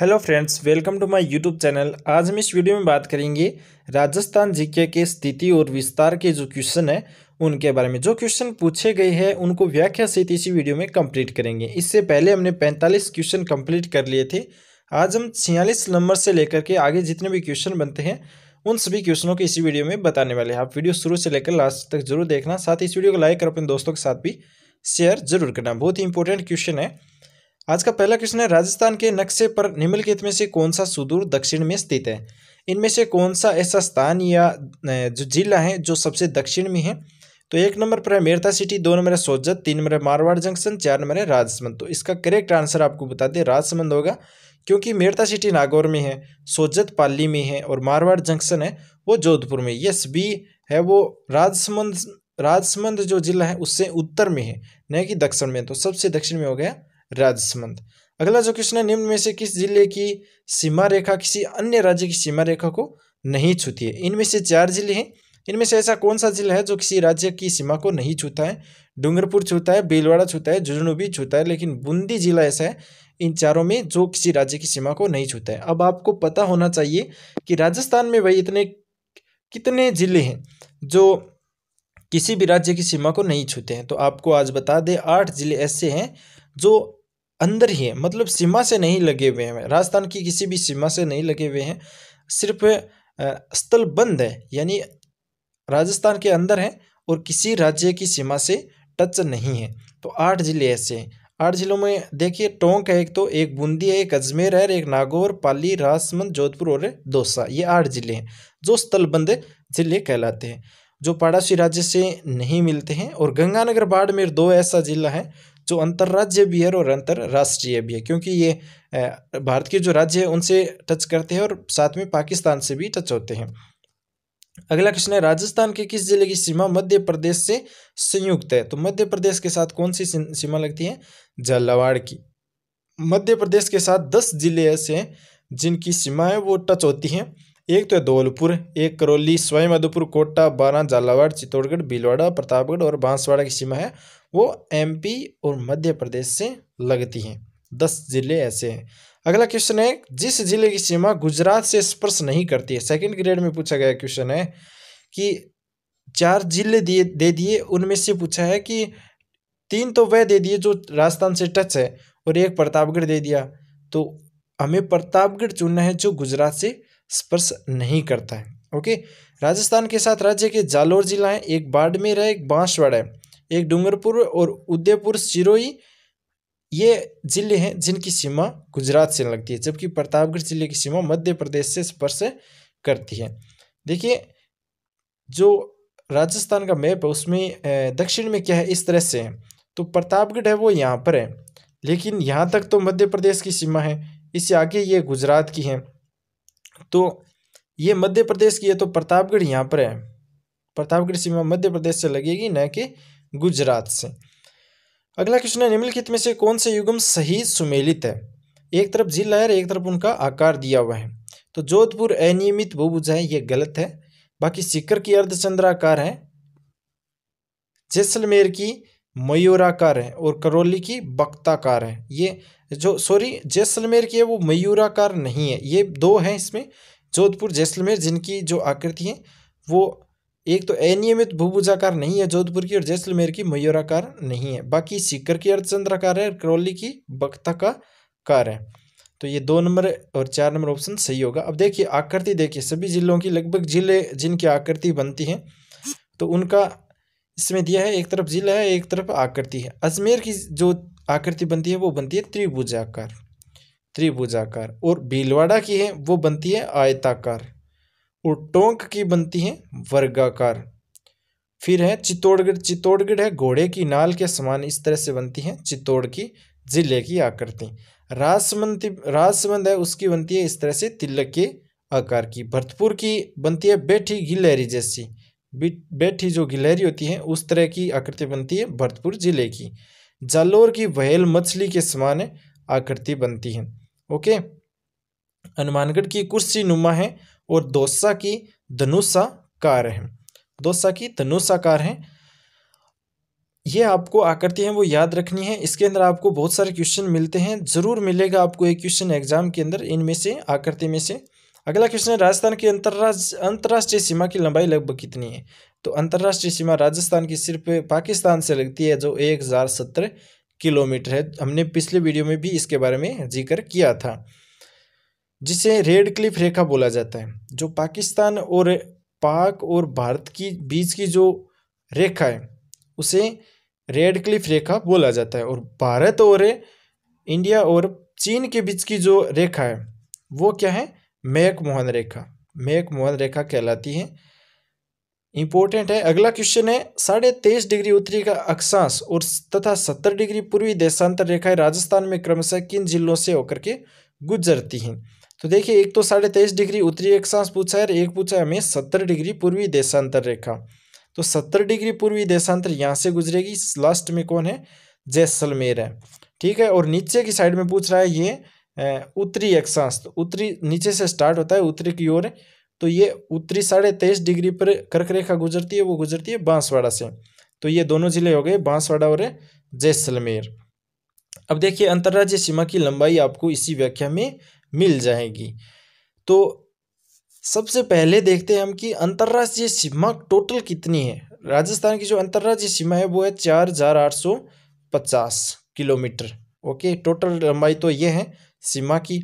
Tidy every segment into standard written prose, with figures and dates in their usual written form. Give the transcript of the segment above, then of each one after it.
Hello friends, welcome to my YouTube channel. आज हम इस वीडियो में बात करेंगे राजस्थान जीके के स्थिति और विस्तार के जो क्वेश्चन है उनके बारे में। जो क्वेश्चन पूछे गए हैं उनको व्याख्या सहित इसी वीडियो में कंप्लीट करेंगे। इससे पहले हमने 45 क्वेश्चन कंप्लीट कर लिए थे। आज हम 46 नंबर से लेकर के आगे जितने भी क्वेश्चन बनते हैं उन सभी क्वेश्चनों को इसी वीडियो में बताने वाले हैं। आप वीडियो शुरू से लेकर लास्ट तक जरूर देखना, साथ ही इस वीडियो को लाइक कर अपने दोस्तों के साथ भी शेयर जरूर करना। बहुत ही इंपॉर्टेंट क्वेश्चन है। आज का पहला क्वेश्चन है, राजस्थान के नक्शे पर निम्नलिखित में से कौन सा सुदूर दक्षिण में स्थित है? इनमें से कौन सा ऐसा स्थान या जो जिला है जो सबसे दक्षिण में है? तो 1 नंबर पर है मेरठा सिटी, 2 नंबर है सोजत, 3 नंबर है मारवाड़ जंक्शन, 4 नंबर है राजसमंद। तो इसका करेक्ट आंसर आपको बता दें राजसमंद होगा, क्योंकि मेरठा सिटी नागौर में है, सोजत पाली में है और मारवाड़ जंक्शन है वो जोधपुर में। ये सभी है वो राजसमंद जो जिला है उससे उत्तर में है, न कि दक्षिण में। तो सबसे दक्षिण में हो गया राजसमंद। अगला जो क्वेश्चन है, निम्न में से किस जिले की सीमा रेखा किसी अन्य राज्य की सीमा रेखा को नहीं छूती है? इनमें से 4 जिले हैं। इनमें से ऐसा कौन सा जिला है जो किसी राज्य की सीमा को नहीं छूता है? डूंगरपुर छूता है, भीलवाड़ा छूता है, झुंझुनू भी छूता है, लेकिन बूंदी जिला ऐसा है इन चारों में जो किसी राज्य की सीमा को नहीं छूता है। अब आपको पता होना चाहिए कि राजस्थान में भाई इतने कितने जिले हैं जो किसी भी राज्य की सीमा को नहीं छूते हैं। तो आपको आज बता दें 8 जिले ऐसे हैं जो अंदर ही है, मतलब सीमा से नहीं लगे हुए हैं, राजस्थान की किसी भी सीमा से नहीं लगे हुए हैं, सिर्फ स्थल बंद है, यानी राजस्थान के अंदर है और किसी राज्य की सीमा से टच नहीं है। तो 8 जिले ऐसे हैं। 8 जिलों में देखिए, टोंक है एक, तो एक बूंदी है, एक अजमेर है, एक नागौर, पाली, राजसमंद, जोधपुर और दौसा। ये 8 जिले हैं जो स्थलबंद जिले कहलाते हैं, जो पड़ोसी राज्य से नहीं मिलते हैं। और गंगानगर बाड़मेर 2 ऐसा जिला है जो अंतर्राज्य भी है और अंतर्राष्ट्रीय भी है, क्योंकि ये भारत के जो राज्य है उनसे टच करते हैं और साथ में पाकिस्तान से भी टच होते हैं। अगला क्वेश्चन है, राजस्थान के किस जिले की सीमा मध्य प्रदेश से संयुक्त है? तो मध्य प्रदेश के साथ कौन सी सीमा लगती है? झालावाड़ की। मध्य प्रदेश के साथ 10 जिले ऐसे हैं जिनकी सीमा है वो टच होती हैं। एक तो है धौलपुर, एक करौली, सवाई माधोपुर, कोटा, बारां, झालावाड़, चित्तौड़गढ़, भीलवाड़ा, प्रतापगढ़ और बांसवाड़ा की सीमा है वो एमपी और मध्य प्रदेश से लगती हैं। 10 जिले ऐसे हैं। अगला क्वेश्चन है, जिस जिले की सीमा गुजरात से स्पर्श नहीं करती है? सेकंड ग्रेड में पूछा गया क्वेश्चन है कि 4 जिले दे दिए, उनमें से पूछा है कि 3 तो वह दे दिए जो राजस्थान से टच है और एक प्रतापगढ़ दे दिया। तो हमें प्रतापगढ़ चुनना है जो गुजरात से स्पर्श नहीं करता है। ओके, राजस्थान के साथ राज्य के जालोर जिला है, एक बाड़मेर है, एक बांसवाड़ा है, एक डूंगरपुर और उदयपुर सिरोही। ये जिले हैं जिनकी सीमा गुजरात से लगती है, जबकि प्रतापगढ़ जिले की सीमा मध्य प्रदेश से स्पर्श करती है। देखिए, जो राजस्थान का मैप है उसमें दक्षिण में क्या है, इस तरह से है। तो प्रतापगढ़ है वो यहाँ पर है, लेकिन यहाँ तक तो मध्य प्रदेश की सीमा है, इससे आगे ये गुजरात की है। तो ये मध्य प्रदेश की है, तो प्रतापगढ़ यहाँ पर है। प्रतापगढ़ सीमा मध्य प्रदेश से लगेगी, न कि गुजरात से। अगला क्वेश्चन है, निम्नलिखित में से कौन से युग्म सही सुमेलित है? एक तरफ जिला है, एक तरफ उनका आकार दिया हुआ है। तो जोधपुर अनियमित बहुभुज है, ये गलत है। बाकी सीकर की अर्धचंद्राकार है, जैसलमेर की मयूराकार है और करौली की बक्ताकार है। ये जो जैसलमेर की है वो मयूराकार नहीं है। ये 2 हैं इसमें, जोधपुर जैसलमेर, जिनकी जो आकृति है वो एक तो अनियमित भूभुजाकार नहीं है जोधपुर की, और जैसलमेर की मयूराकार नहीं है। बाकी सीकर की अर्धचंद्राकार है, करौली की बक्ताकार है। तो ये 2 नंबर और 4 नंबर ऑप्शन सही होगा। अब देखिए आकृति, देखिए सभी जिलों की लगभग जिले जिनकी आकृति बनती है तो उनका इसमें दिया है, एक तरफ जिला है, एक तरफ आकृति है। अजमेर की जो आकृति बनती है वो बनती है त्रिभुजाकार, और भीलवाड़ा की है वो बनती है आयताकार, और टोंक की बनती है वर्गाकार। फिर है चित्तौड़गढ़ है घोड़े की नाल के समान, इस तरह से बनती है चित्तौड़ की जिले की आकृति। राजसमंद है उसकी बनती है इस तरह से तिलक के आकार की। भरतपुर की बनती है बैठी गिलहरी जैसी, बैठी जो गिलहरी होती है उस तरह की आकृति बनती है भरतपुर जिले की। जालोर की व्हेल मछली के समान आकृति बनती है। ओके, हनुमानगढ़ की कुर्सी नुमा है और दौसा की धनुषाकार है। ये आपको आकृति है वो याद रखनी है। इसके अंदर आपको बहुत सारे क्वेश्चन मिलते हैं, जरूर मिलेगा आपको एक क्वेश्चन एग्जाम के अंदर इनमें से, आकृति में से। अगला क्वेश्चन है, राजस्थान की अंतर्राष्ट्रीय सीमा की लंबाई लगभग कितनी है? तो अंतर्राष्ट्रीय सीमा राजस्थान की सिर्फ पाकिस्तान से लगती है, जो 1017 किलोमीटर है। हमने पिछले वीडियो में भी इसके बारे में जिक्र किया था, जिसे रेड क्लिफ रेखा बोला जाता है। जो पाकिस्तान और पाक और भारत की बीच की जो रेखा है उसे रेड क्लिफ रेखा बोला जाता है। और भारत और इंडिया और चीन के बीच की जो रेखा है वो क्या है? मैकमोहन रेखा, मैकमोहन रेखा कहलाती है। इंपॉर्टेंट है। अगला क्वेश्चन है, 23.5 डिग्री उत्तरी का अक्षांश और तथा 70 डिग्री पूर्वी देशांतर रेखाएं राजस्थान में क्रमशः किन जिलों से होकर के गुजरती हैं? तो देखिए, एक तो 23.5 डिग्री उत्तरी अक्षांश पूछा है और एक पूछा है हमें 70 डिग्री पूर्वी देशांतर रेखा। तो 70 डिग्री पूर्वी देशांतर यहाँ से गुजरेगी, लास्ट में कौन है? जैसलमेर है, ठीक है। और नीचे की साइड में पूछ रहा है ये उत्तरी अक्षांश, तो उत्तरी नीचे से स्टार्ट होता है उत्तरी की ओर, तो ये उत्तरी 23.5 डिग्री पर कर्क रेखा गुजरती है, वो गुजरती है बांसवाड़ा से। तो ये दोनों जिले हो गए, बांसवाड़ा और जैसलमेर। अब देखिए, अंतर्राज्यीय सीमा की लंबाई आपको इसी व्याख्या में मिल जाएगी। तो सबसे पहले देखते हैं हम कि अंतर्राष्ट्रीय सीमा टोटल कितनी है। राजस्थान की जो अंतर्राज्यीय सीमा है वो है 4850 किलोमीटर। ओके, टोटल लंबाई तो ये है सीमा की।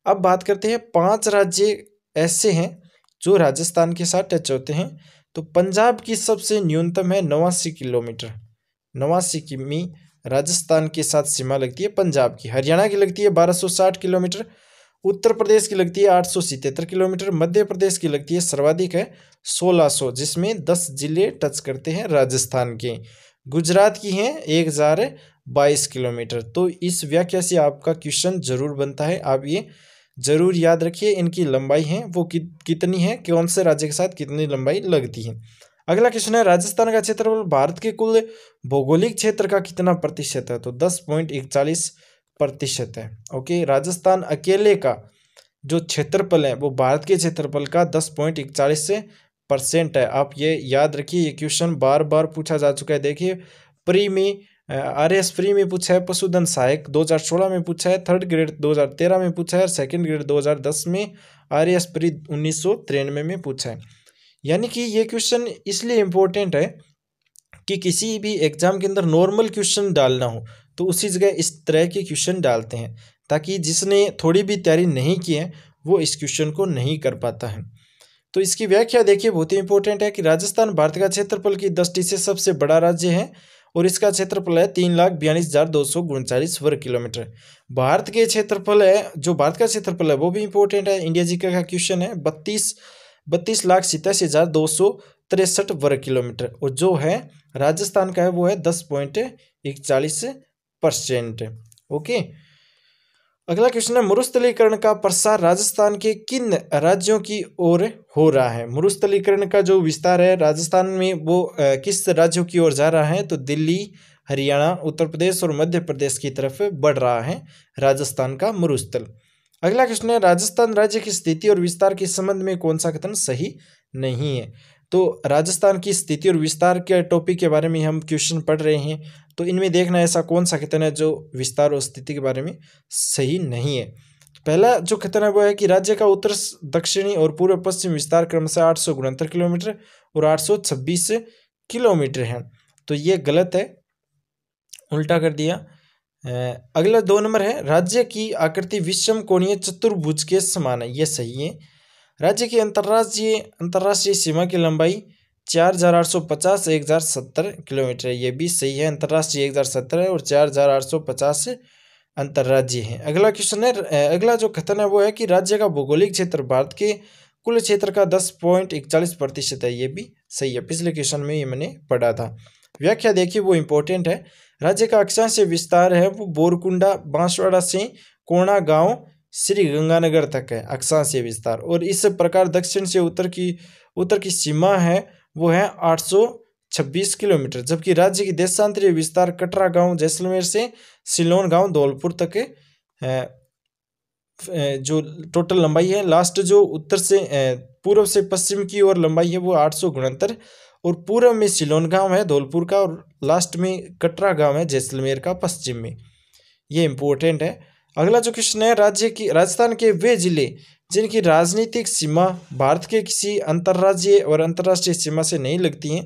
अब बात करते हैं 5 राज्य ऐसे हैं जो राजस्थान के साथ टच होते हैं। तो पंजाब की सबसे न्यूनतम है 89 किलोमीटर, 89 किमी राजस्थान के साथ सीमा लगती है पंजाब की। हरियाणा की लगती है 1260 किलोमीटर, उत्तर प्रदेश की लगती है 877 किलोमीटर, मध्य प्रदेश की लगती है सर्वाधिक है 1600, जिसमें 10 जिले टच करते हैं राजस्थान के। गुजरात की हैं 1022 किलोमीटर। तो इस व्याख्या से आपका क्वेश्चन जरूर बनता है, आप ये जरूर याद रखिए। इनकी लंबाई है वो कितनी है, कौन से राज्य के साथ कितनी लंबाई लगती है। अगला क्वेश्चन है, राजस्थान का क्षेत्रफल भारत के कुल भौगोलिक क्षेत्र का कितना प्रतिशत है? तो 10.41% है। ओके, राजस्थान अकेले का जो क्षेत्रफल है वो भारत के क्षेत्रफल का 10.41% है। आप ये याद रखिए, ये क्वेश्चन बार बार पूछा जा चुका है। देखिए, प्री में RS प्री में पूछा है, पशुधन सहायक 2016 में पूछा है, थर्ड ग्रेड 2013 में पूछा है, सेकंड ग्रेड 2010 में, RS प्री 1993 में पूछा है। यानी कि ये क्वेश्चन इसलिए इम्पोर्टेंट है कि किसी भी एग्जाम के अंदर नॉर्मल क्वेश्चन डालना हो तो उसी जगह इस तरह के क्वेश्चन डालते हैं, ताकि जिसने थोड़ी भी तैयारी नहीं की है वो इस क्वेश्चन को नहीं कर पाता है। तो इसकी व्याख्या देखिए, बहुत ही इंपॉर्टेंट है कि राजस्थान भारत का क्षेत्रफल की दृष्टि से सबसे बड़ा राज्य है और इसका क्षेत्रफल है 3,42,239 वर्ग किलोमीटर। भारत के क्षेत्रफल है, जो भारत का क्षेत्रफल है वो भी इंपॉर्टेंट है, इंडिया जीके का क्वेश्चन है, 32,87,263 वर्ग किलोमीटर। और जो है राजस्थान का है वो है 10.41%। ओके, अगला क्वेश्चन है, मरुस्थलीकरण का प्रसार राजस्थान के किन राज्यों की ओर हो रहा है? मरुस्थलीकरण का जो विस्तार है राजस्थान में वो किस राज्यों की ओर जा रहा है? तो दिल्ली, हरियाणा, उत्तर प्रदेश और मध्य प्रदेश की तरफ बढ़ रहा है राजस्थान का मरुस्थल। अगला क्वेश्चन है, राजस्थान राज्य की स्थिति और विस्तार के संबंध में कौन सा कथन सही नहीं है? तो राजस्थान की स्थिति और विस्तार के टॉपिक के बारे में हम क्वेश्चन पढ़ रहे हैं, तो इनमें देखना ऐसा कौन सा कथन है जो विस्तार और स्थिति के बारे में सही नहीं है। पहला जो कथन है वो है कि राज्य का उत्तर दक्षिणी और पूर्व पश्चिम विस्तार क्रमशः 869 किलोमीटर और 826 किलोमीटर है। तो ये गलत है, उल्टा कर दिया। अगला 2 नंबर है, राज्य की आकृति विषम कोणीय चतुर्भुज के समान है, ये सही है। राज्य की अंतर्राष्ट्रीय सीमा की लंबाई 4,850 1070 किलोमीटर है, ये भी सही है। अंतर्राष्ट्रीय 1070 है और 4,850 अंतर्राज्यीय है। अगला क्वेश्चन है, अगला जो कथन है वो है कि राज्य का भौगोलिक क्षेत्र भारत के कुल क्षेत्र का 10.41% है, ये भी सही है। पिछले क्वेश्चन में ये मैंने पढ़ा था। व्याख्या देखिए, वो इंपॉर्टेंट है। राज्य का अक्षांशीय विस्तार है वो बोरकुंडा, बांसवाड़ा से कोणा गांव, श्री गंगानगर तक है अक्षांशीय विस्तार। और इस प्रकार दक्षिण से उत्तर की सीमा है वो है 826 किलोमीटर, जबकि राज्य की देशांतरीय विस्तार कटरा गांव, जैसलमेर से सिलोन गांव, धौलपुर तक जो टोटल लंबाई है। लास्ट जो उत्तर से पूर्व से पश्चिम की ओर लंबाई है वो 869 और पूर्व में सिलोन गांव है धौलपुर का, और लास्ट में कटरा गांव है जैसलमेर का पश्चिम में। ये इंपॉर्टेंट है। अगला जो क्वेश्चन है, राजस्थान के वे जिले जिनकी राजनीतिक सीमा भारत के किसी अंतर्राज्यीय और अंतर्राष्ट्रीय सीमा से नहीं लगती हैं,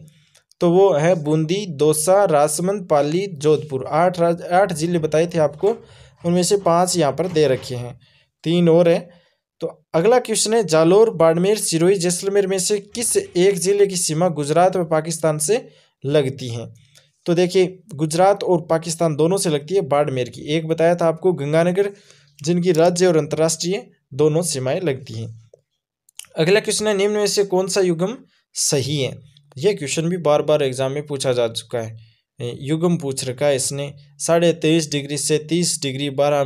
तो वो है बूंदी, दौसा, राजसमंद, पाली, जोधपुर। 8 जिले बताए थे आपको, उनमें से 5 यहाँ पर दे रखे हैं, 3 और है। तो अगला क्वेश्चन है, जालोर, बाड़मेर, सिरोही, जैसलमेर में से किस एक जिले की सीमा गुजरात व पाकिस्तान से लगती है? तो देखिए, गुजरात और पाकिस्तान दोनों से लगती है बाड़मेर की। एक बताया था आपको गंगानगर, जिनकी राज्य और अंतर्राष्ट्रीय दोनों सीमाएं लगती हैं। अगला क्वेश्चन है, निम्न में से कौन सा युग्म सही है? यह क्वेश्चन भी बार बार एग्जाम में पूछा जा चुका है। युग्म पूछ रखा है इसने, 23.5 डिग्री से 30 डिग्री 12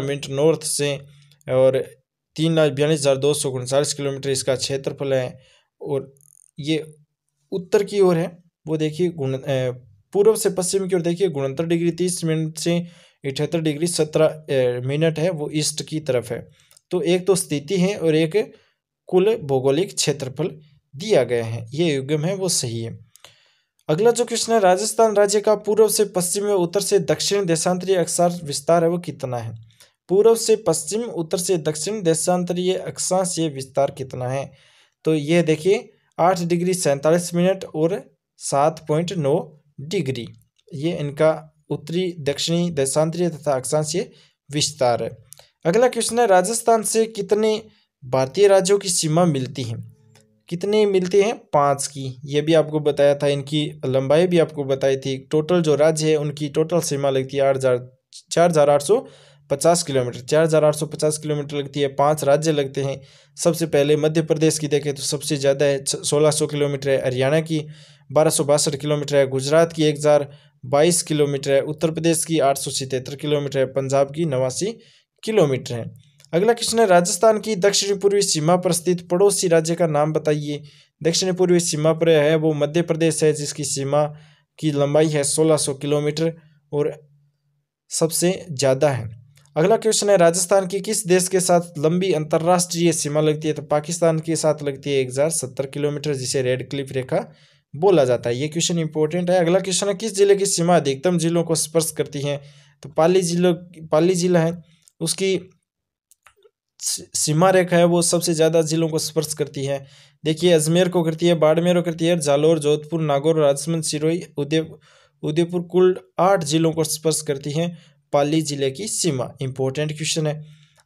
मिनट नॉर्थ से, और 3,42,239 किलोमीटर इसका क्षेत्रफल है। और ये उत्तर की ओर है, वो देखिए पूर्व से पश्चिम की ओर देखिए 69 डिग्री 30 मिनट से 78 डिग्री 17 मिनट है, वो ईस्ट की तरफ है। तो एक तो स्थिति है और एक कुल भौगोलिक क्षेत्रफल दिया गया है, ये युग्म है वो सही है। अगला जो क्वेश्चन है, राजस्थान राज्य का पूर्व से पश्चिम व उत्तर से दक्षिण देशांतरीय अक्षांश विस्तार है वो कितना है? पूर्व से पश्चिम, उत्तर से दक्षिण देशांतरीय अक्षांशीय विस्तार कितना है? तो ये देखिए 8 डिग्री 47 मिनट और 7.9 डिग्री, ये इनका उत्तरी दक्षिणी देशांतरीय तथा अक्षांशीय विस्तार है। अगला क्वेश्चन है, राजस्थान से कितने भारतीय राज्यों की सीमा मिलती है? कितनी मिलती हैं? 5 की। ये भी आपको बताया था, इनकी लंबाई भी आपको बताई थी। टोटल जो राज्य है उनकी टोटल सीमा लगती है 4,850 किलोमीटर, 4,850 किलोमीटर लगती है। 5 राज्य लगते हैं। सबसे पहले मध्य प्रदेश की देखें तो सबसे ज़्यादा है, 1600 किलोमीटर है। हरियाणा की 1262 किलोमीटर है। गुजरात की 1022 किलोमीटर है। उत्तर प्रदेश की 877 किलोमीटर है। पंजाब की 89 किलोमीटर है। अगला क्वेश्चन है, राजस्थान की दक्षिण पूर्वी सीमा पर स्थित पड़ोसी राज्य का नाम बताइए। दक्षिण पूर्वी सीमा पर है वो मध्य प्रदेश है, जिसकी सीमा की लंबाई है 1600 किलोमीटर और सबसे ज़्यादा है। अगला क्वेश्चन है, राजस्थान की किस देश के साथ लंबी अंतर्राष्ट्रीय सीमा लगती है? तो पाकिस्तान के साथ लगती है 1070 किलोमीटर, जिसे रेड क्लिफ रेखा बोला जाता है। ये क्वेश्चन इंपॉर्टेंट है। अगला क्वेश्चन है, किस जिले की सीमा अधिकतम जिलों को स्पर्श करती है? तो पाली जिला है, उसकी सीमा रेखा है वो सबसे ज़्यादा जिलों को स्पर्श करती है। देखिए, अजमेर को करती है, बाड़मेर को करती है, जालोर, जोधपुर, नागौर, राजसमंद, सिरोही, उदयपुर, कुल 8 जिलों को स्पर्श करती है पाली जिले की सीमा। इंपॉर्टेंट क्वेश्चन है।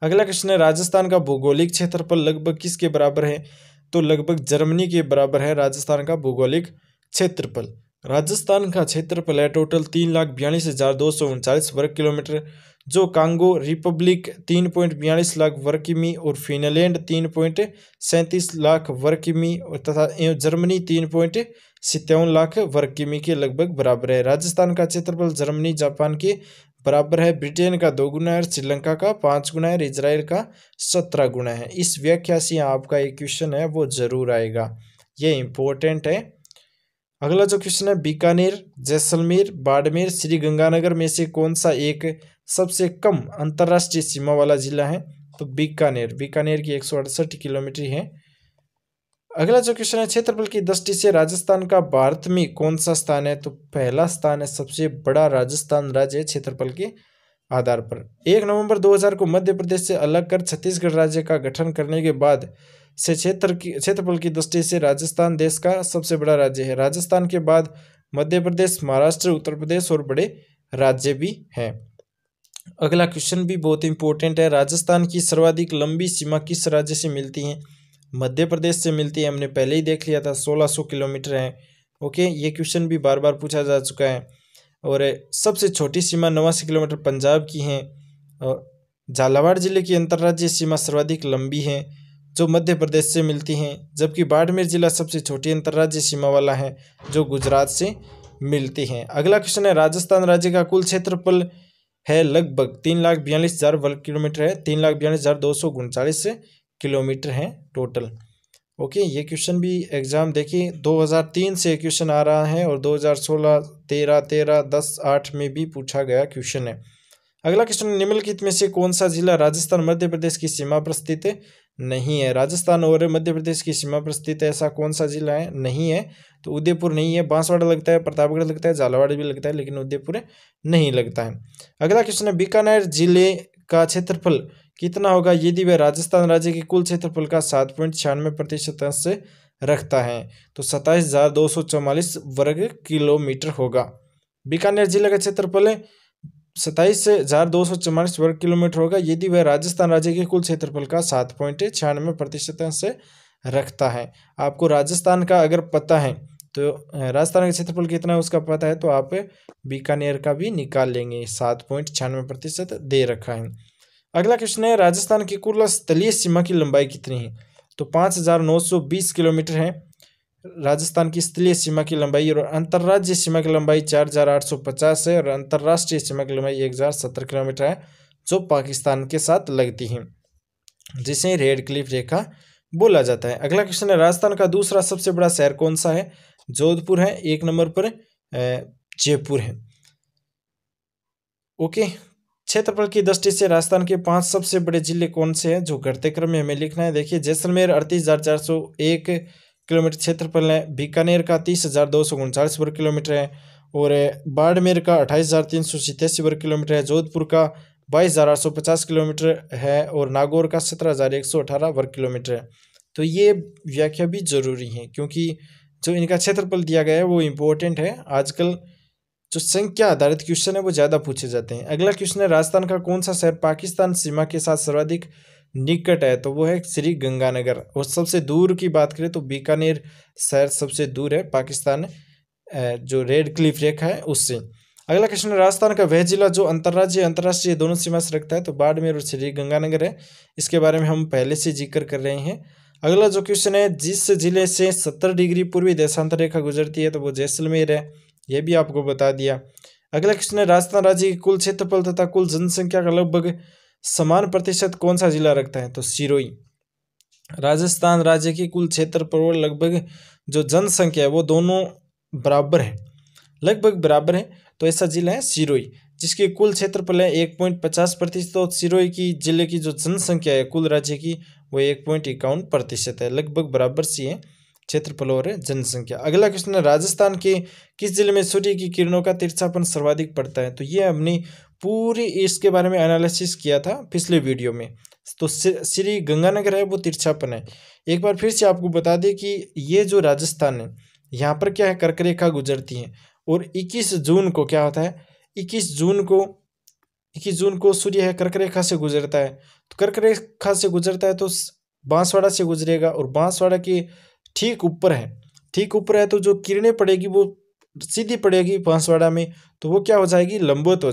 अगला क्वेश्चन है, राजस्थान का भौगोलिक क्षेत्रफल लगभग किसके बराबर है? तो लगभग जर्मनी के बराबर है राजस्थान का भौगोलिक क्षेत्रफल। राजस्थान का क्षेत्रफल है टोटल 3,42,239 वर्ग किलोमीटर, जो कांगो रिपब्लिक 3.42 लाख वर्ग किमी और फिनलैंड 3.37 लाख वर्ग किमी तथा जर्मनी 3.57 लाख वर्ग किमी के लगभग बराबर है। राजस्थान का क्षेत्रफल जर्मनी, जापान के बराबर है। ब्रिटेन का 2 गुना है, श्रीलंका का 5 गुना है, इजराइल का 17 गुना है। इस व्याख्या से आपका एक क्वेश्चन है वो जरूर आएगा, ये इंपॉर्टेंट है। अगला जो क्वेश्चन है, बीकानेर, जैसलमेर, बाड़मेर, श्री गंगानगर में से कौन सा एक सबसे कम अंतर्राष्ट्रीय सीमा वाला जिला है? तो बीकानेर की 168 किलोमीटर है। अगला जो क्वेश्चन है, क्षेत्रफल की दृष्टि से राजस्थान का भारत में कौन सा स्थान है? तो पहला स्थान है, सबसे बड़ा राजस्थान राज्य है क्षेत्रफल के आधार पर। 1 नवंबर 2000 को मध्य प्रदेश से अलग कर छत्तीसगढ़ राज्य का गठन करने के बाद से क्षेत्रफल की दृष्टि से राजस्थान देश का सबसे बड़ा राज्य है। राजस्थान के बाद मध्य प्रदेश, महाराष्ट्र, उत्तर प्रदेश और बड़े राज्य भी हैं। अगला क्वेश्चन भी बहुत इंपॉर्टेंट है, राजस्थान की सर्वाधिक लंबी सीमा किस राज्य से मिलती है? मध्य प्रदेश से मिलती है, हमने पहले ही देख लिया था, 1600 किलोमीटर है। ओके, ये क्वेश्चन भी बार बार पूछा जा चुका है। और सबसे छोटी सीमा 89 किलोमीटर पंजाब की है। और झालावाड़ जिले की अंतर्राज्यीय सीमा सर्वाधिक लंबी है, जो मध्य प्रदेश से मिलती हैं, जबकि बाड़मेर जिला सबसे छोटी अंतर्राज्यीय सीमा वाला है, जो गुजरात से मिलती हैं। अगला क्वेश्चन है, राजस्थान राज्य का कुल क्षेत्रफल है लगभग 3,42,000 वर्ग किलोमीटर है, 3,42,239 किलोमीटर है टोटल। ओके, ये क्वेश्चन भी एग्जाम देखिए 2003 से क्वेश्चन आ रहा है और 2016, 13, 10, 8 में भी पूछा गया क्वेश्चन है। अगला क्वेश्चन, निम्नलिखित में से कौन सा जिला राजस्थान मध्य प्रदेश की सीमा पर स्थित नहीं है? राजस्थान और मध्य प्रदेश की सीमा पर स्थित ऐसा कौन सा जिला है? नहीं है। तो उदयपुर नहीं है। बांसवाड़ा लगता है, प्रतापगढ़ लगता है, झालावाड़ भी लगता है, लेकिन उदयपुर नहीं लगता है। अगला क्वेश्चन है, बीकानेर जिले का क्षेत्रफल कितना होगा यदि वह राजस्थान राज्य के कुल क्षेत्रफल का 7.96% अंश रखता है? तो 27,244 वर्ग किलोमीटर होगा। बीकानेर जिले का क्षेत्रफल 27,244 वर्ग किलोमीटर होगा यदि वह राजस्थान राज्य के कुल क्षेत्रफल का 7.96% अंश रखता है। आपको राजस्थान का अगर पता है तो राजस्थान का क्षेत्रफल कितना है उसका पता है तो आप बीकानेर का भी निकाल लेंगे। 7.96% दे रखा है। अगला क्वेश्चन है, राजस्थान की कुल स्थलीय सीमा की लंबाई कितनी है? तो 5,920 किलोमीटर है राजस्थान की स्थलीय सीमा की लंबाई, और अंतर्राज्यीय सीमा की लंबाई 4,850 है, और अंतर्राष्ट्रीय सीमा की लंबाई 1,070 किलोमीटर है, जो पाकिस्तान के साथ लगती है, जिसे रेड क्लिफ रेखा बोला जाता है। अगला क्वेश्चन है, राजस्थान का दूसरा सबसे बड़ा शहर कौन सा है? जोधपुर है। एक नंबर पर जयपुर है। ओके, क्षेत्रफल की दृष्टि से राजस्थान के 5 सबसे बड़े जिले कौन से हैं जो घटते क्रम में हमें लिखना है? देखिए, जैसलमेर 38,401 किलोमीटर क्षेत्रफल है, बीकानेर का 30,239 वर्ग किलोमीटर है, और बाड़मेर का 28,387 वर्ग किलोमीटर है, जोधपुर का 22,850 किलोमीटर है, और नागौर का 17,118 वर्ग किलोमीटर है। तो ये व्याख्या भी जरूरी है क्योंकि जो इनका क्षेत्रफल दिया गया है वो इम्पोर्टेंट है। आजकल जो संख्या आधारित क्वेश्चन है वो ज़्यादा पूछे जाते हैं। अगला क्वेश्चन है, राजस्थान का कौन सा शहर पाकिस्तान सीमा के साथ सर्वाधिक निकट है? तो वो है श्री गंगानगर। और सबसे दूर की बात करें तो बीकानेर शहर सबसे दूर है पाकिस्तान जो रेड क्लिफ रेखा है उससे। अगला क्वेश्चन है, राजस्थान का वह जिला जो अंतर्राज्यीय अंतर्राष्ट्रीय दोनों सीमा से रखता है? तो बाड़मेर और श्री गंगानगर है। इसके बारे में हम पहले से जिक्र कर रहे हैं। अगला जो क्वेश्चन है, जिस जिले से 70 डिग्री पूर्वी देशांतर रेखा गुजरती है? तो वो जैसलमेर है। यह भी आपको बता दिया। अगला क्वेश्चन है, राजस्थान राज्य की कुल क्षेत्रफल तथा कुल जनसंख्या का लगभग समान प्रतिशत कौन सा जिला रखता है? तो सिरोही। राजस्थान राज्य की कुल क्षेत्रफल लगभग जो जनसंख्या है वो दोनों बराबर है, लगभग बराबर है, तो ऐसा जिला है सिरोही, जिसकी कुल क्षेत्रफल है 1.50%। तो सिरोही की जिले की जो जनसंख्या है कुल राज्य की वो 1.51% है, लगभग बराबर सी है क्षेत्रफल और जनसंख्या। अगला क्वेश्चन है, राजस्थान के किस जिले में सूर्य की किरणों का तिरछापन सर्वाधिक पड़ता है? तो ये हमने पूरी इसके बारे में एनालिसिस किया था पिछले वीडियो में। तो श्री गंगानगर है वो तिरछापन है। एक बार फिर से आपको बता दें कि ये जो राजस्थान है यहाँ पर क्या है, कर्क रेखा गुजरती है, और 21 जून को क्या होता है, 21 जून को सूर्य है कर्क रेखा से गुजरता है। तो कर्क रेखा से गुजरता है तो बांसवाड़ा से गुजरेगा, और बांसवाड़ा के ठीक ऊपर है, तो जो किरणें पड़ेगी वो सीधी पड़ेगी बांसवाड़ा में, तो वो क्या हो जाएगी, लंबवत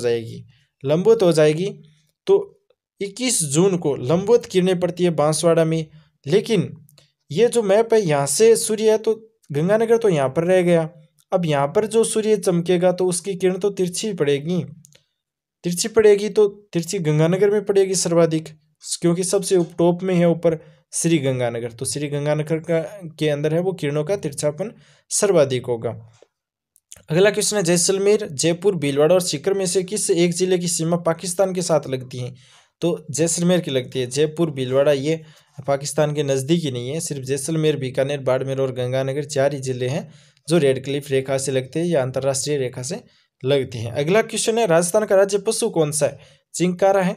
हो जाएगी। तो 21 जून को लंबवत किरणें पड़ती है बांसवाड़ा में। लेकिन ये जो मैप है यहाँ से सूर्य है तो गंगानगर तो यहाँ पर रह गया। अब यहाँ पर जो सूर्य चमकेगा तो उसकी किरण तो तिरछी पड़ेगी, तो तिरछी गंगानगर में पड़ेगी सर्वाधिक, क्योंकि सबसे टॉप में है ऊपर श्री गंगानगर। तो श्री गंगानगर के अंदर है वो किरणों का तिरछापन सर्वाधिक होगा। अगला क्वेश्चन है, जैसलमेर, जयपुर, भीलवाड़ा और सीकर में से किस एक जिले की सीमा पाकिस्तान के साथ लगती है? तो जैसलमेर की लगती है। जयपुर, भीलवाड़ा ये पाकिस्तान के नज़दीक ही नहीं है, सिर्फ जैसलमेर, बीकानेर, बाड़मेर और गंगानगर 4 ही जिले हैं जो रेड क्लिफ रेखा से लगते हैं या अंतर्राष्ट्रीय रेखा से लगती हैं। अगला क्वेश्चन है, राजस्थान का राज्य पशु कौन सा है? चिंकारा है।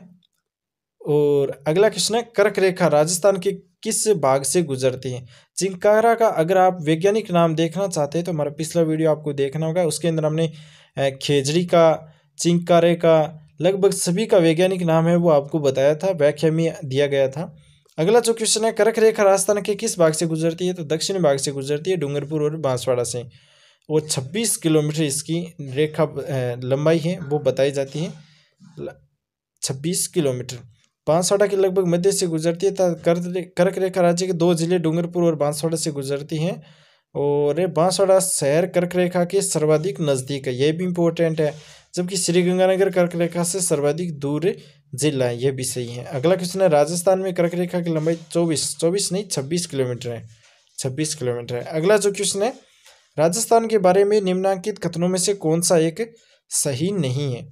और अगला क्वेश्चन है, कर्क रेखा राजस्थान के किस भाग से गुजरती है? चिंकारा का अगर आप वैज्ञानिक नाम देखना चाहते हैं तो हमारा पिछला वीडियो आपको देखना होगा, उसके अंदर हमने खेजड़ी का, चिंकारे का, लगभग सभी का वैज्ञानिक नाम है वो आपको बताया था, व्याख्या में दिया गया था। अगला जो क्वेश्चन है, कर्क रेखा राजस्थान के किस भाग से गुजरती है? तो दक्षिणी भाग से गुजरती है, डूंगरपुर और बांसवाड़ा से। वो 26 किलोमीटर इसकी रेखा लंबाई है वो बताई जाती है, 26 किलोमीटर। बांसवाड़ा के लगभग मध्य से गुजरती है। कर्क रेखा राज्य के 2 जिले डूंगरपुर और बांसवाड़ा से गुजरती हैं, और बांसवाड़ा शहर कर्क रेखा के सर्वाधिक नज़दीक है, यह भी इम्पोर्टेंट है, जबकि श्रीगंगानगर कर्क रेखा से सर्वाधिक दूर जिला है, यह भी सही है। अगला क्वेश्चन है, राजस्थान में कर्क रेखा की लंबाई 26 किलोमीटर है, 26 किलोमीटर है। अगला जो क्वेश्चन है, राजस्थान के बारे में निम्नलिखित कथनों में से कौन सा एक सही नहीं है?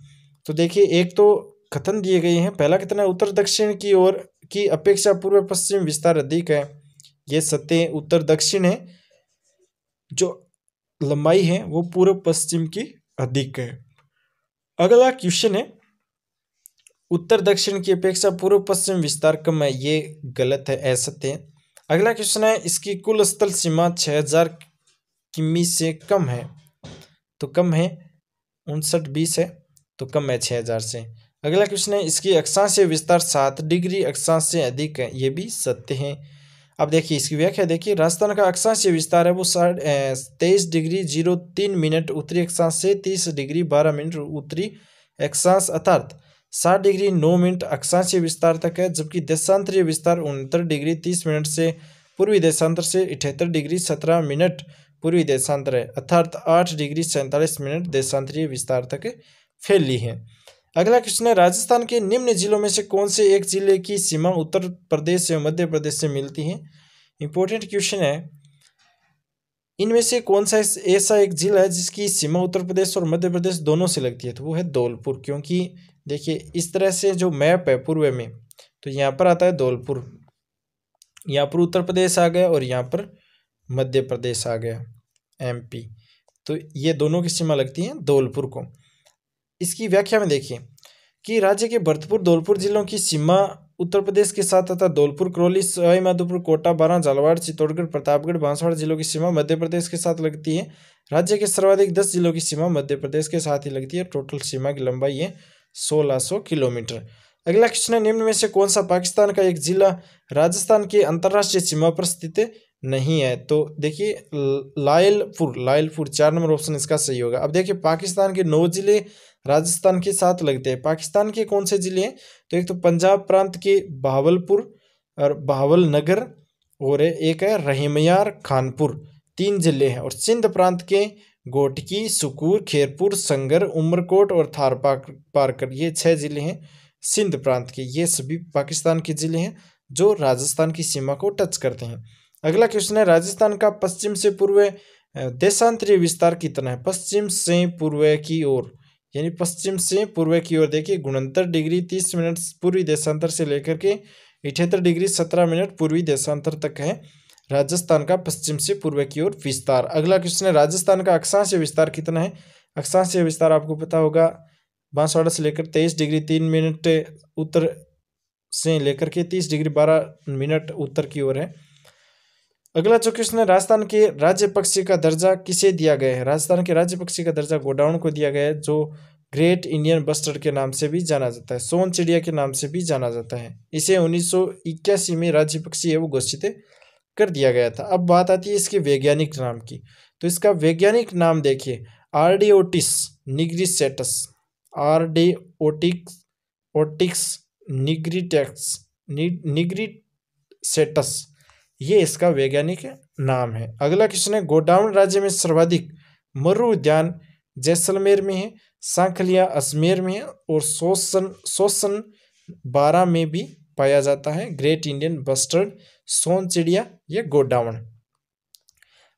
तो देखिए, एक तो कथन दिए गए हैं। पहला कितना है, उत्तर दक्षिण की ओर की अपेक्षा पूर्व पश्चिम विस्तार अधिक है। ये सत्य है, उत्तर दक्षिण है जो लंबाई है वो पूर्व पश्चिम की अधिक है। अगला क्वेश्चन है, उत्तर दक्षिण की अपेक्षा पूर्व पश्चिम विस्तार कम है। ये गलत है, असत्य है। अगला क्वेश्चन है, इसकी कुल स्थल सीमा 6000 किमी से कम है। तो कम है, 5920 है, तो कम है 6000 से। अगला क्वेश्चन है, इसकी अक्षांशीय विस्तार 7 डिग्री अक्षांश से अधिक है। ये भी सत्य है। अब देखिए इसकी व्याख्या देखिए, राजस्थान का अक्षांशीय विस्तार है वो 23 डिग्री 03 मिनट उत्तरी अक्षांश से 30 डिग्री 12 मिनट उत्तरी अक्षांश अर्थात 60 डिग्री 9 मिनट अक्षांशीय विस्तार तक है। जबकि देशांतरीय विस्तार 69 डिग्री 30 मिनट से पूर्वी देशांतर से 78 डिग्री 17 मिनट पूर्वी देशांतर है, अर्थात 8 डिग्री 47 मिनट देशांतरीय विस्तार तक फैली है। अगला क्वेश्चन है, राजस्थान के निम्न जिलों में से कौन से एक जिले की सीमा उत्तर प्रदेश एवं मध्य प्रदेश से मिलती है। इंपॉर्टेंट क्वेश्चन है, इनमें से कौन सा ऐसा एक जिला है जिसकी सीमा उत्तर प्रदेश और मध्य प्रदेश दोनों से लगती है। तो वो है धौलपुर। क्योंकि देखिए इस तरह से जो मैप है पूर्व में, तो यहाँ पर आता है धौलपुर, यहाँ पर उत्तर प्रदेश आ गया और यहाँ पर मध्य प्रदेश आ गया, MP। तो ये दोनों की सीमा लगती है धौलपुर को। इसकी व्याख्या में देखिए कि राज्य के भरतपुर धौलपुर जिलों की सीमा उत्तर प्रदेश के साथ तथा धौलपुर, करौली, सवाई माधोपुर, कोटा, बारां, झालावाड़, चित्तौड़गढ़, प्रतापगढ़, बांसवाड़ा जिलों की सीमा मध्य प्रदेश के साथ लगती है। राज्य के सर्वाधिक 10 जिलों की सीमा मध्य प्रदेश के साथ ही लगती है। टोटल सीमा की लंबाई है 1600 किलोमीटर। अगला क्वेश्चन है, निम्न में से कौन सा पाकिस्तान का एक जिला राजस्थान के अंतर्राष्ट्रीय सीमा पर स्थित नहीं है। तो देखिए लायलपुर 4 नंबर ऑप्शन इसका सही होगा। अब देखिए पाकिस्तान के 9 जिले राजस्थान के साथ लगते हैं। पाकिस्तान के कौन से जिले हैं, तो एक तो पंजाब प्रांत के बहावलपुर और बहावल नगर, और एक है रहीमयार खानपुर, 3 जिले हैं। और सिंध प्रांत के घोटकी, सुकूर, खेरपुर, संगर, उमरकोट और थार पारकर, ये 6 जिले हैं सिंध प्रांत के। ये सभी पाकिस्तान के जिले हैं जो राजस्थान की सीमा को टच करते हैं। अगला क्वेश्चन है, राजस्थान का पश्चिम से पूर्व देशांतरीय विस्तार कितना है। पश्चिम से पूर्व की ओर, यानी पश्चिम से पूर्व की ओर देखिए 69 डिग्री 30 मिनट पूर्वी देशांतर से लेकर के 78 डिग्री 17 मिनट पूर्वी देशांतर तक है राजस्थान का पश्चिम से पूर्व की ओर विस्तार। अगला क्वेश्चन है, राजस्थान का अक्षांशीय विस्तार कितना है। अक्षांशीय विस्तार आपको पता होगा, बांसवाड़ा से लेकर 23 डिग्री 3 मिनट उत्तर से लेकर के 30 डिग्री 12 मिनट उत्तर की ओर है। अगला जो क्वेश्चन है, राजस्थान के राज्य पक्षी का दर्जा किसे दिया गया है। राजस्थान के राज्य पक्षी का दर्जा गोडाउन को दिया गया है, जो ग्रेट इंडियन बस्टर्ड के नाम से भी जाना जाता है, सोन चिड़िया के नाम से भी जाना जाता है। इसे 1981 में राज्य पक्षी है वो घोषित कर दिया गया था। अब बात आती है इसके वैज्ञानिक नाम की। तो इसका वैज्ञानिक नाम देखिए, आर्डियोटिस निग्रिसेटस, आर्डियोटिक्स निग्रिसेटस, ये इसका वैज्ञानिक नाम है। अगला क्वेश्चन है, गोडाउन राज्य में सर्वाधिक मरु उद्यान जैसलमेर में है, सांखलिया अजमेर में है और सोसन 12 में भी पाया जाता है। ग्रेट इंडियन बस्टर्ड, सोन चिड़िया, ये गोडाउन।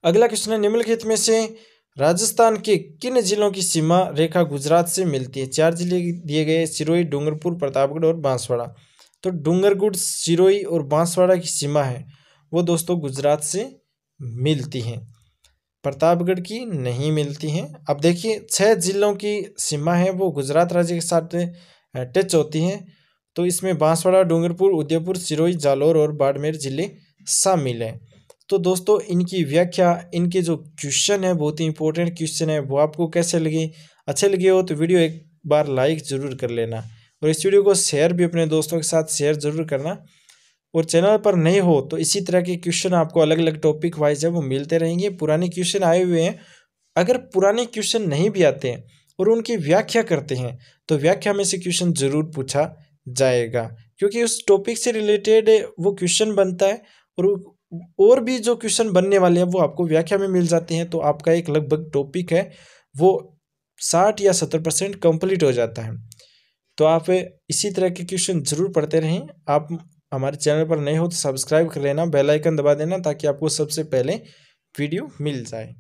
अगला क्वेश्चन है, निम्नलिखित में से राजस्थान के किन जिलों की सीमा रेखा गुजरात से मिलती है। 4 जिले दिए गए, सिरोही, डूंगरपुर, प्रतापगढ़ और बांसवाड़ा। तो डूंगरपुर, सिरोही और बांसवाड़ा की सीमा है वो दोस्तों गुजरात से मिलती हैं, प्रतापगढ़ की नहीं मिलती हैं। अब देखिए 6 जिलों की सीमा है वो गुजरात राज्य के साथ टच होती हैं। तो इसमें बांसवाड़ा, डूंगरपुर, उदयपुर, सिरोही, जालौर और बाड़मेर जिले शामिल हैं। तो दोस्तों इनकी व्याख्या, इनके जो क्वेश्चन है बहुत ही इंपॉर्टेंट क्वेश्चन है, वो आपको कैसे लगे। अच्छे लगे हो तो वीडियो एक बार लाइक ज़रूर कर लेना और इस वीडियो को शेयर भी अपने दोस्तों के साथ शेयर ज़रूर करना। और चैनल पर नए हो तो इसी तरह के क्वेश्चन आपको अलग अलग टॉपिक वाइज है वो मिलते रहेंगे। पुराने क्वेश्चन आए हुए हैं, अगर पुराने क्वेश्चन नहीं भी आते हैं और उनकी व्याख्या करते हैं तो व्याख्या में से क्वेश्चन जरूर पूछा जाएगा, क्योंकि उस टॉपिक से रिलेटेड वो क्वेश्चन बनता है और भी जो क्वेश्चन बनने वाले हैं वो आपको व्याख्या में मिल जाते हैं। तो आपका एक लगभग टॉपिक है वो 60 या 70% कंप्लीट हो जाता है। तो आप इसी तरह के क्वेश्चन जरूर पढ़ते रहें। आप हमारे चैनल पर नए हो तो सब्सक्राइब कर लेना, बेल आइकन दबा देना ताकि आपको सबसे पहले वीडियो मिल जाए।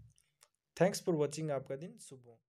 Thanks for watching. आपका दिन शुभ हो।